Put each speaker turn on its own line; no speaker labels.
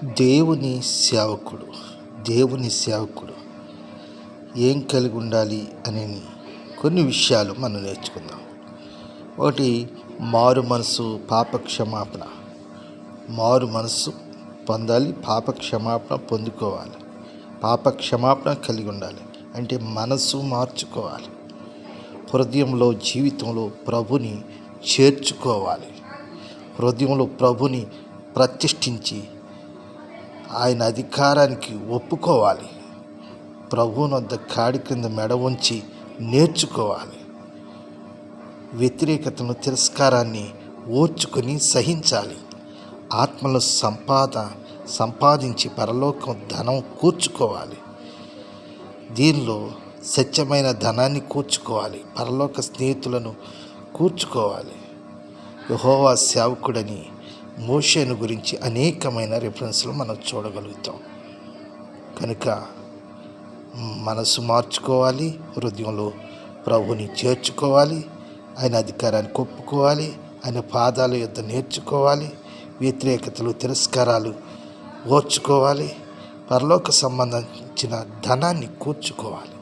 దేవుని సేవకుడు దేవుని సేవకుడు ఏం కలిగి ఉండాలి అనే కొన్ని విషయాలు మనం నేర్చుకుందాం. ఒకటి, మారు మనసు, పాప క్షమాపణ. మారు మనసు పొందాలి, పాప క్షమాపణ పొందుకోవాలి. పాప క్షమాపణ కలిగి ఉండాలి అంటే మనసు మార్చుకోవాలి. హృదయంలో, జీవితంలో ప్రభుని చేర్చుకోవాలి. హృదయంలో ప్రభుని ప్రతిష్ఠించి ఆయన అధికారానికి ఒప్పుకోవాలి. ప్రభువుని వద్ద కాడి క్రింద మెడ ఉంచి నేర్చుకోవాలి. వ్యతిరేకతను, తిరస్కారాన్ని ఓర్చుకొని సహించాలి. ఆత్మలో సంపాదించి పరలోకం ధనం కూర్చుకోవాలి. దీనిలో సత్యమైన ధనాన్ని కూర్చుకోవాలి. పరలోక స్నేహితులను కూర్చుకోవాలి. యెహోవా సేవకుడని మోషేను గురించి అనేకమైన రిఫరెన్స్లు మనం చూడగలుగుతాం. కనుక మనసు మార్చుకోవాలి, హృదయంలో ప్రభుని చేర్చుకోవాలి, ఆయన అధికారాన్ని ఒప్పుకోవాలి, ఆయన పాదాల యొద్ద నేర్చుకోవాలి, వ్యతిరేకతలు, తిరస్కారాలు ఓర్చుకోవాలి, పరలోక సంబంధించిన ధనాన్ని కూర్చుకోవాలి.